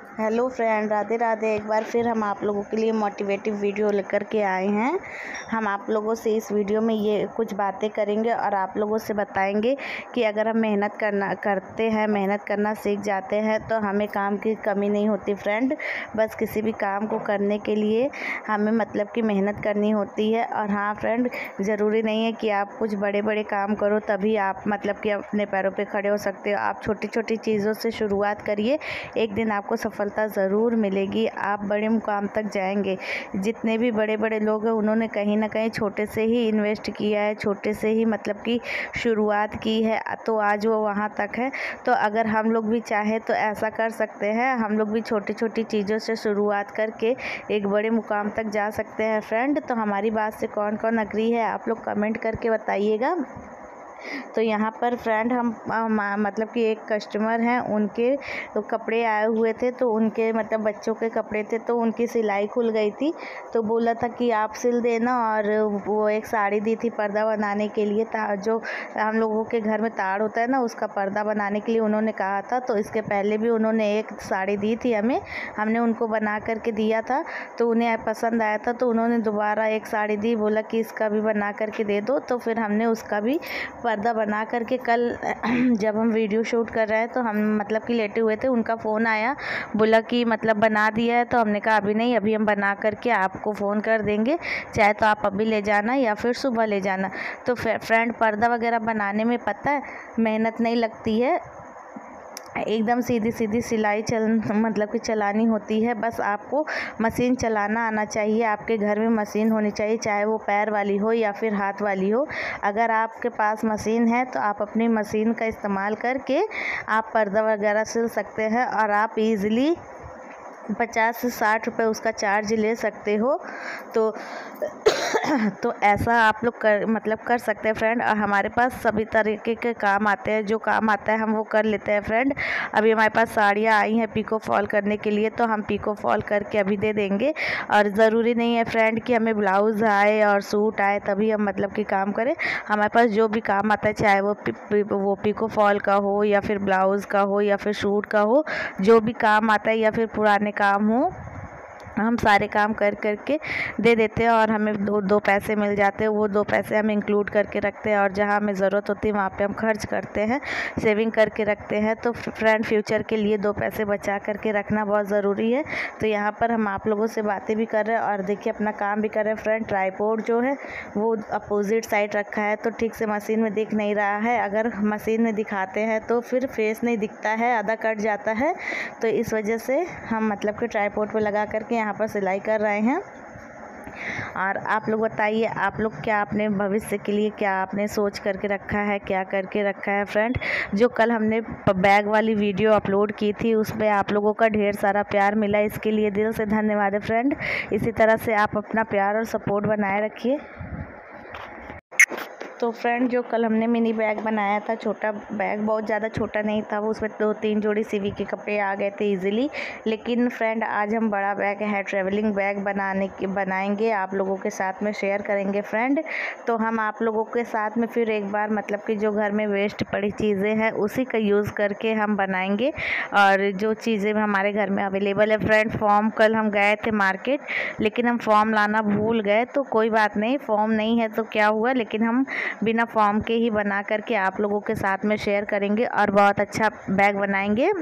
Hello friend, Radhe Radhe. एक बार फिर हम आप लोगों के लिए मोटिवेटिव वीडियो लेकर के आए हैं। हम आप लोगों से इस वीडियो में ये कुछ बातें करेंगे और आप लोगों से बताएंगे कि अगर हम मेहनत करना सीख जाते हैं तो हमें काम की कमी नहीं होती फ्रेंड। बस किसी भी काम को करने के लिए हमें मतलब कि मेहनत करनी होती है। और हाँ फ्रेंड, ज़रूरी नहीं है कि आप कुछ बड़े बड़े काम करो तभी आप मतलब कि अपने पैरों पे खड़े हो सकते हो। आप छोटी छोटी चीज़ों से शुरुआत करिए, एक दिन आपको सफलता ज़रूर मिलेगी, आप बड़े मुकाम तक जाएंगे। जितने भी बड़े बड़े लोग हैं उन्होंने कहीं ना कहीं छोटे से ही इन्वेस्ट किया है, छोटे से ही मतलब कि शुरुआत की है, तो आज वो वहाँ तक है। तो अगर हम लोग भी चाहे तो ऐसा कर सकते हैं, हम लोग भी छोटी छोटी चीज़ों से शुरुआत करके एक बड़े मुकाम तक जा सकते हैं फ्रेंड। तो हमारी बात से कौन कौन अग्री है आप लोग कमेंट करके बताइएगा। तो यहाँ पर फ्रेंड हम मतलब कि एक कस्टमर हैं, उनके तो कपड़े आए हुए थे, तो उनके मतलब बच्चों के कपड़े थे, तो उनकी सिलाई खुल गई थी। तो बोला था कि आप सिल देना, और वो एक साड़ी दी थी पर्दा बनाने के लिए, जो हम लोगों के घर में ताड़ होता है ना, उसका पर्दा बनाने के लिए उन्होंने कहा था। तो इसके पहले भी उन्होंने एक साड़ी दी थी हमें, हमने उनको बना करके दिया था, तो उन्हें पसंद आया था। तो उन्होंने दोबारा एक साड़ी दी, बोला कि इसका भी बना करके दे दो। तो फिर हमने उसका भी पर्दा बना करके कल जब हम वीडियो शूट कर रहे हैं तो हम मतलब कि लेटे हुए थे, उनका फ़ोन आया, बोला कि मतलब बना दिया है। तो हमने कहा अभी नहीं, अभी हम बना करके आपको फ़ोन कर देंगे, चाहे तो आप अभी ले जाना या फिर सुबह ले जाना। तो फ्रेंड, पर्दा वगैरह बनाने में पता है मेहनत नहीं लगती है, एकदम सीधी सीधी सिलाई मतलब कि चलानी होती है। बस आपको मशीन चलाना आना चाहिए, आपके घर में मशीन होनी चाहिए, चाहे वो पैर वाली हो या फिर हाथ वाली हो। अगर आपके पास मशीन है तो आप अपनी मशीन का इस्तेमाल करके आप पर्दा वगैरह सिल सकते हैं, और आप इजीली 50 से 60 रुपये उसका चार्ज ले सकते हो। तो ऐसा आप लोग कर सकते हैं फ्रेंड। और हमारे पास सभी तरीके के काम आते हैं, जो काम आता है हम वो कर लेते हैं फ्रेंड। अभी हमारे पास साड़ियाँ आई हैं पिको फॉल करने के लिए, तो हम पिको फॉल करके अभी दे देंगे। और ज़रूरी नहीं है फ्रेंड कि हमें ब्लाउज़ आए और सूट आए तभी हम मतलब कि काम करें। हमारे पास जो भी काम आता है, चाहे वो पिको फॉल का हो या फिर ब्लाउज़ का हो या फिर सूट का हो, जो भी काम आता है या फिर पुराने काम हो, हम सारे काम कर करके दे देते हैं और हमें दो पैसे मिल जाते हैं। वो 2 पैसे हम इंक्लूड करके रखते हैं, और जहाँ हमें ज़रूरत होती है वहाँ पे हम खर्च करते हैं, सेविंग करके रखते हैं। तो फ्रेंड, फ्यूचर के लिए 2 पैसे बचा करके रखना बहुत ज़रूरी है। तो यहाँ पर हम आप लोगों से बातें भी कर रहे हैं और देखिए अपना काम भी कर रहे हैं फ्रेंड। ट्राइपॉड जो है वो अपोजिट साइड रखा है, तो ठीक से मशीन में दिख नहीं रहा है। अगर मशीन में दिखाते हैं तो फिर फेस नहीं दिखता है, आधा कट जाता है। तो इस वजह से हम मतलब कि ट्राइपॉड पे लगा करके यहाँ पर सिलाई कर रहे हैं। और आप लोग बताइए, आप लोग क्या अपने भविष्य के लिए क्या आपने सोच करके रखा है, क्या करके रखा है फ्रेंड। जो कल हमने बैग वाली वीडियो अपलोड की थी उसमें आप लोगों का ढेर सारा प्यार मिला, इसके लिए दिल से धन्यवाद है फ्रेंड। इसी तरह से आप अपना प्यार और सपोर्ट बनाए रखिए। तो फ्रेंड, जो कल हमने मिनी बैग बनाया था, छोटा बैग, बहुत ज़्यादा छोटा नहीं था वो, उसमें 2-3 जोड़ी सीवी के कपड़े आ गए थे इजीली। लेकिन फ्रेंड, आज हम बड़ा बैग है, ट्रैवलिंग बैग बनाएंगे, आप लोगों के साथ में शेयर करेंगे फ्रेंड। तो हम आप लोगों के साथ में फिर एक बार मतलब कि जो घर में वेस्ट पड़ी चीज़ें हैं उसी का यूज़ करके हम बनाएंगे। और जो चीज़ें हमारे घर में अवेलेबल है फ्रेंड, फॉर्म, कल हम गए थे मार्केट लेकिन हम फॉर्म लाना भूल गए, तो कोई बात नहीं, फॉर्म नहीं है तो क्या हुआ, लेकिन हम बिना फॉर्म के ही बना करके आप लोगों के साथ में शेयर करेंगे और बहुत अच्छा बैग बनाएंगे,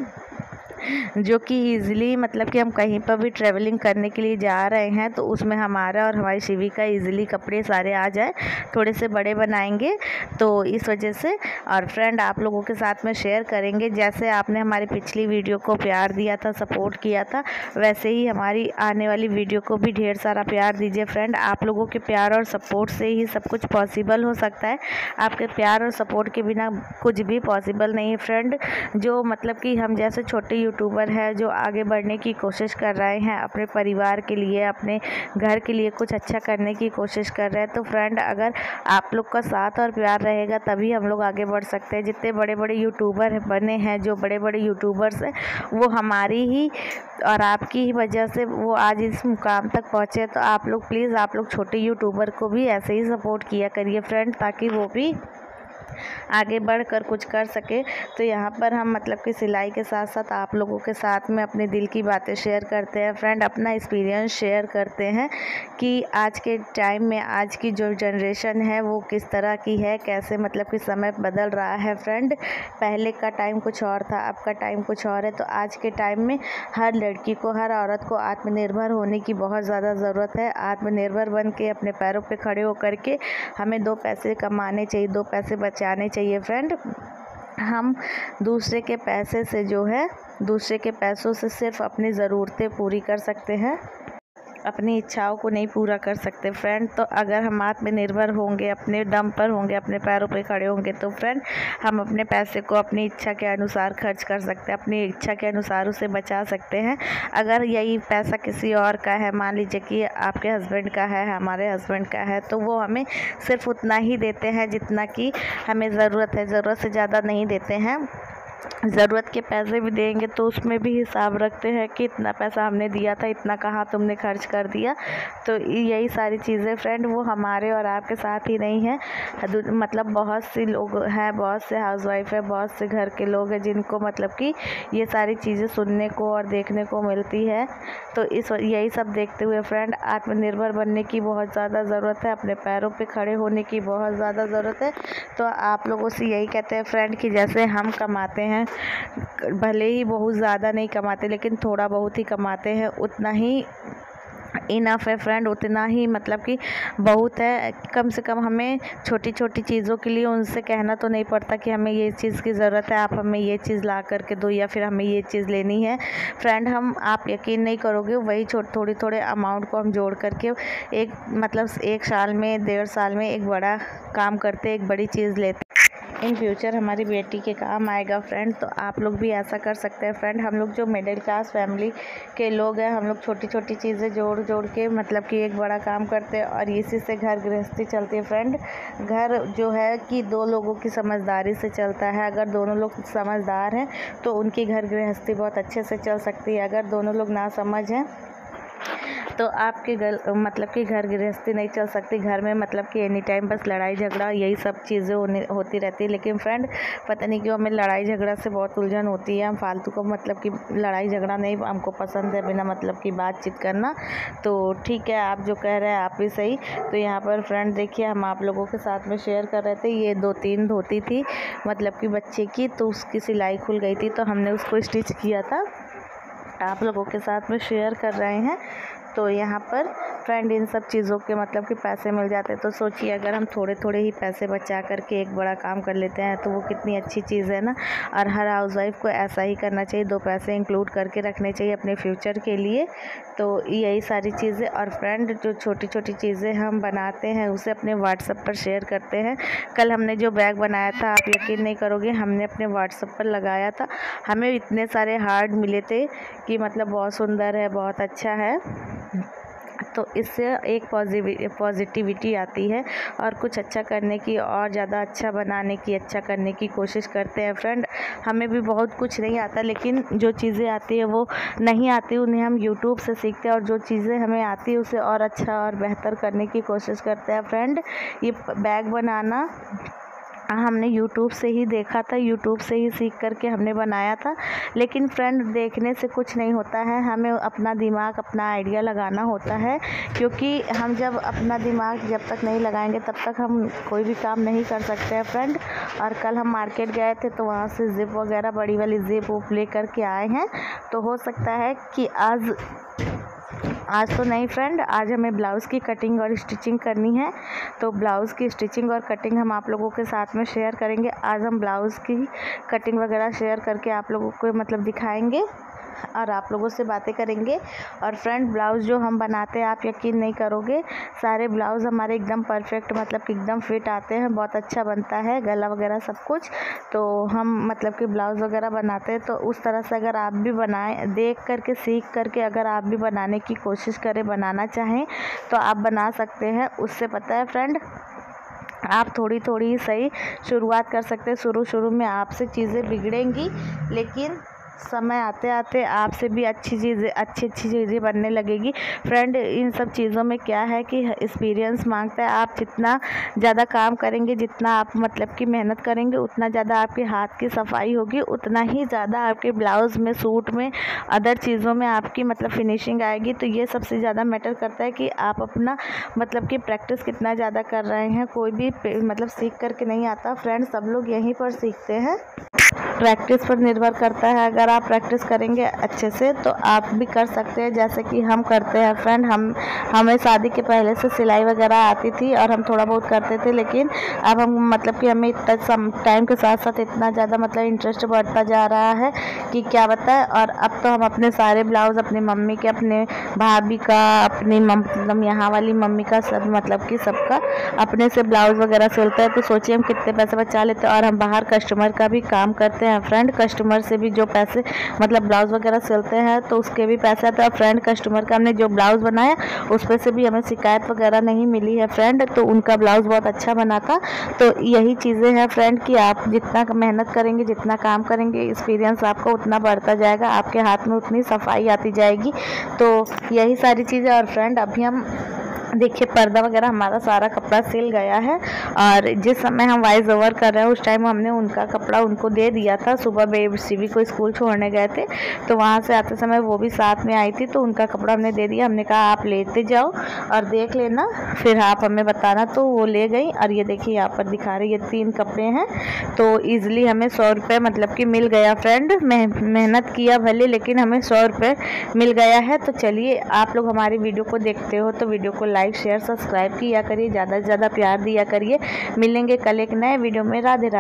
जो कि ईज़िली मतलब कि हम कहीं पर भी ट्रैवलिंग करने के लिए जा रहे हैं तो उसमें हमारा और हमारी शिवी का ईज़िली कपड़े सारे आ जाए। थोड़े से बड़े बनाएंगे तो इस वजह से। और फ्रेंड, आप लोगों के साथ में शेयर करेंगे, जैसे आपने हमारी पिछली वीडियो को प्यार दिया था, सपोर्ट किया था, वैसे ही हमारी आने वाली वीडियो को भी ढेर सारा प्यार दीजिए फ्रेंड। आप लोगों के प्यार और सपोर्ट से ही सब कुछ पॉसिबल हो सकता है, आपके प्यार और सपोर्ट के बिना कुछ भी पॉसिबल नहीं है फ्रेंड। जो मतलब कि हम जैसे छोटे यूट्यूबर है जो आगे बढ़ने की कोशिश कर रहे हैं, अपने परिवार के लिए, अपने घर के लिए कुछ अच्छा करने की कोशिश कर रहे हैं, तो फ्रेंड अगर आप लोग का साथ और प्यार रहेगा तभी हम लोग आगे बढ़ सकते हैं। जितने बड़े बड़े यूट्यूबर बने हैं, जो बड़े बड़े यूट्यूबर्स हैं, वो हमारी ही और आपकी ही वजह से वो आज इस मुकाम तक पहुँचे। तो आप लोग प्लीज़, आप लोग छोटे यूट्यूबर को भी ऐसे ही सपोर्ट किया करिए फ्रेंड, ताकि वो भी आगे बढ़कर कुछ कर सके। तो यहाँ पर हम मतलब कि सिलाई के साथ साथ आप लोगों के साथ में अपने दिल की बातें शेयर करते हैं फ्रेंड, अपना एक्सपीरियंस शेयर करते हैं कि आज के टाइम में आज की जो जनरेशन है वो किस तरह की है, कैसे मतलब कि समय बदल रहा है फ्रेंड। पहले का टाइम कुछ और था, अब का टाइम कुछ और है। तो आज के टाइम में हर लड़की को, हर औरत को आत्मनिर्भर होने की बहुत ज़्यादा ज़रूरत है। आत्मनिर्भर बन के अपने पैरों पे खड़े होकर के हमें 2 पैसे कमाने चाहिए, 2 पैसे बचाने चाहिए फ्रेंड। हम दूसरे के पैसे से जो है, दूसरे के पैसों से सिर्फ अपनी ज़रूरतें पूरी कर सकते हैं, अपनी इच्छाओं को नहीं पूरा कर सकते फ्रेंड। तो अगर हम आत्मनिर्भर होंगे, अपने दम पर होंगे, अपने पैरों पे खड़े होंगे तो फ्रेंड हम अपने पैसे को अपनी इच्छा के अनुसार खर्च कर सकते हैं, अपनी इच्छा के अनुसार उसे बचा सकते हैं। अगर यही पैसा किसी और का है, मान लीजिए कि आपके हस्बैंड का है, हमारे हस्बैंड का है, तो वो हमें सिर्फ उतना ही देते हैं जितना कि हमें ज़रूरत है, ज़रूरत से ज़्यादा नहीं देते हैं। ज़रूरत के पैसे भी देंगे तो उसमें भी हिसाब रखते हैं कि इतना पैसा हमने दिया था, इतना कहाँ तुमने खर्च कर दिया। तो यही सारी चीज़ें फ्रेंड वो हमारे और आपके साथ ही नहीं है, मतलब बहुत सी लोग हैं, बहुत से हाउसवाइफ है, बहुत से घर के लोग हैं जिनको मतलब कि ये सारी चीज़ें सुनने को और देखने को मिलती है। तो यही सब देखते हुए फ्रेंड आत्मनिर्भर बनने की बहुत ज़्यादा ज़रूरत है, अपने पैरों पर खड़े होने की बहुत ज़्यादा ज़रूरत है। तो आप लोगों से यही कहते हैं फ्रेंड कि जैसे हम कमाते हैं, भले ही बहुत ज़्यादा नहीं कमाते लेकिन थोड़ा बहुत ही कमाते हैं, उतना ही इनफ है फ्रेंड, उतना ही मतलब कि बहुत है। कम से कम हमें छोटी छोटी चीज़ों के लिए उनसे कहना तो नहीं पड़ता कि हमें ये चीज़ की ज़रूरत है, आप हमें ये चीज़ ला करके दो, या फिर हमें ये चीज़ लेनी है फ्रेंड। आप यकीन नहीं करोगे, वही थोड़े अमाउंट को हम जोड़ करके एक मतलब 1 साल में, 1.5 साल में एक बड़ा काम करते, एक बड़ी चीज़ लेते, इन फ्यूचर हमारी बेटी के काम आएगा फ्रेंड। तो आप लोग भी ऐसा कर सकते हैं फ्रेंड। हम लोग जो मिडिल क्लास फैमिली के लोग हैं, हम लोग छोटी छोटी चीज़ें जोड़ के मतलब कि एक बड़ा काम करते हैं और इसी से घर गृहस्थी चलती है फ्रेंड। घर जो है कि 2 लोगों की समझदारी से चलता है। अगर दोनों लोग समझदार हैं तो उनकी घर गृहस्थी बहुत अच्छे से चल सकती है। अगर दोनों लोग ना समझ हैं तो आपके मतलब कि घर गृहस्थी नहीं चल सकती। घर में मतलब कि एनी टाइम बस लड़ाई झगड़ा यही सब चीज़ें होती रहती है। लेकिन फ्रेंड पता नहीं क्यों हमें लड़ाई झगड़ा से बहुत उलझन होती है। हम फालतू को मतलब कि लड़ाई झगड़ा नहीं हमको पसंद है, बिना मतलब की बातचीत करना। तो ठीक है, आप जो कह रहे हैं आप भी सही। तो यहाँ पर फ्रेंड देखिए, हम आप लोगों के साथ में शेयर कर रहे थे, ये 2-3 धोती थी मतलब कि बच्चे की, तो उसकी सिलाई खुल गई थी तो हमने उसको स्टिच किया था, आप लोगों के साथ में शेयर कर रहे हैं। तो यहाँ पर फ्रेंड इन सब चीज़ों के मतलब कि पैसे मिल जाते हैं। तो सोचिए अगर हम थोड़े थोड़े ही पैसे बचा करके एक बड़ा काम कर लेते हैं तो वो कितनी अच्छी चीज़ है ना। और हर हाउसवाइफ को ऐसा ही करना चाहिए, 2 पैसे इंक्लूड करके रखने चाहिए अपने फ्यूचर के लिए। तो यही सारी चीज़ें। और फ्रेंड जो छोटी छोटी चीज़ें हम बनाते हैं उसे अपने व्हाट्सएप पर शेयर करते हैं। कल हमने जो बैग बनाया था, आप यकीन नहीं करोगे, हमने अपने व्हाट्सएप पर लगाया था, हमें इतने सारे हार्ट मिले थे कि मतलब बहुत सुंदर है, बहुत अच्छा है। तो इससे एक पॉजिटिविटी आती है और कुछ अच्छा करने की, और ज़्यादा अच्छा बनाने की, अच्छा करने की कोशिश करते हैं फ्रेंड। हमें भी बहुत कुछ नहीं आता, लेकिन जो चीज़ें आती है वो नहीं आती उन्हें हम यूट्यूब से सीखते हैं, और जो चीज़ें हमें आती है उसे और अच्छा और बेहतर करने की कोशिश करते हैं फ्रेंड। ये बैग बनाना हमने यूट्यूब से ही देखा था, यूट्यूब से ही सीख करके हमने बनाया था। लेकिन फ्रेंड देखने से कुछ नहीं होता है, हमें अपना दिमाग, अपना आइडिया लगाना होता है। क्योंकि हम जब अपना दिमाग जब तक नहीं लगाएंगे तब तक हम कोई भी काम नहीं कर सकते हैं फ्रेंड। और कल हम मार्केट गए थे तो वहाँ से ज़िप वगैरह, बड़ी वाली ज़िप वो ले करके आए हैं। तो हो सकता है कि आज तो नहीं फ्रेंड, आज हमें ब्लाउज़ की कटिंग और स्टिचिंग करनी है। तो ब्लाउज़ की स्टिचिंग और कटिंग हम आप लोगों के साथ में शेयर करेंगे। आज हम ब्लाउज़ की कटिंग वगैरह शेयर करके आप लोगों को मतलब दिखाएंगे और आप लोगों से बातें करेंगे। और फ्रेंड ब्लाउज़ जो हम बनाते हैं, आप यकीन नहीं करोगे, सारे ब्लाउज़ हमारे एकदम परफेक्ट मतलब कि एकदम फिट आते हैं, बहुत अच्छा बनता है गला वगैरह सब कुछ। तो हम मतलब कि ब्लाउज़ वगैरह बनाते हैं, तो उस तरह से अगर आप भी बनाएं, देख करके सीख करके अगर आप भी बनाने की कोशिश करें, बनाना चाहें तो आप बना सकते हैं। उससे पता है फ्रेंड, आप थोड़ी थोड़ी ही सही शुरुआत कर सकते हैं। शुरू में आपसे चीज़ें बिगड़ेंगी, लेकिन समय आते आते आपसे भी अच्छी चीज़ें बनने लगेगी। फ्रेंड, इन सब चीज़ों में क्या है कि एक्सपीरियंस मांगता है। आप जितना ज़्यादा काम करेंगे, जितना आप मतलब कि मेहनत करेंगे, उतना ज़्यादा आपके हाथ की सफाई होगी, उतना ही ज़्यादा आपके ब्लाउज़ में, सूट में, अदर चीज़ों में आपकी मतलब फिनिशिंग आएगी। तो ये सबसे ज़्यादा मैटर करता है कि आप अपना मतलब कि प्रैक्टिस कितना ज़्यादा कर रहे हैं। कोई भी मतलब सीख करके नहीं आता फ्रेंड, सब लोग यहीं पर सीखते हैं। प्रैक्टिस पर निर्भर करता है। अगर आप प्रैक्टिस करेंगे अच्छे से तो आप भी कर सकते हैं, जैसे कि हम करते हैं फ्रेंड। हमें शादी के पहले से सिलाई वगैरह आती थी और हम थोड़ा बहुत करते थे, लेकिन अब हम मतलब कि हमें इतना टाइम के साथ साथ इतना ज़्यादा मतलब इंटरेस्ट बढ़ता जा रहा है कि क्या बताएं। और अब तो हम अपने सारे ब्लाउज़ अपनी मम्मी के, अपने भाभी का, अपनी मतलब यहाँ वाली मम्मी का, सब मतलब कि सबका अपने से ब्लाउज़ वगैरह सिलते हैं। तो सोचिए हम कितने पैसे बचा लेते हैं। और हम बाहर कस्टमर का भी काम करते हैं फ्रेंड। कस्टमर से भी जो पैसे मतलब ब्लाउज़ वगैरह सिलते हैं तो उसके भी पैसे आते हैं। फ्रेंड, कस्टमर का हमने जो ब्लाउज़ बनाया उस पर से भी हमें शिकायत वगैरह नहीं मिली है फ्रेंड। तो उनका ब्लाउज़ बहुत अच्छा बना था। तो यही चीज़ें हैं फ्रेंड कि आप जितना मेहनत करेंगे, जितना काम करेंगे, एक्सपीरियंस आपका उतना बढ़ता जाएगा, आपके हाथ में उतनी सफाई आती जाएगी। तो यही सारी चीज़ें। और फ्रेंड, अभी हम देखिए पर्दा वगैरह हमारा सारा कपड़ा सिल गया है। और जिस समय हम वॉइस ओवर कर रहे हैं उस टाइम हमने उनका कपड़ा उनको दे दिया था। सुबह बेबी को स्कूल छोड़ने गए थे, तो वहाँ से आते समय वो भी साथ में आई थी, तो उनका कपड़ा हमने दे दिया। हमने कहा आप लेते जाओ और देख लेना, फिर आप हमें बताना। तो वो ले गई। और ये देखिए यहाँ पर दिखा रही है 3 कपड़े हैं। तो ईज़िली हमें 100 रुपये मतलब कि मिल गया फ्रेंड। मेहनत किया भले, लेकिन हमें 100 रुपये मिल गया है। तो चलिए, आप लोग हमारी वीडियो को देखते हो तो वीडियो को लाइक, शेयर, सब्सक्राइब किया करिए, ज़्यादा से ज़्यादा प्यार दिया करिए। मिलेंगे कल एक नए वीडियो में। राधे राधे।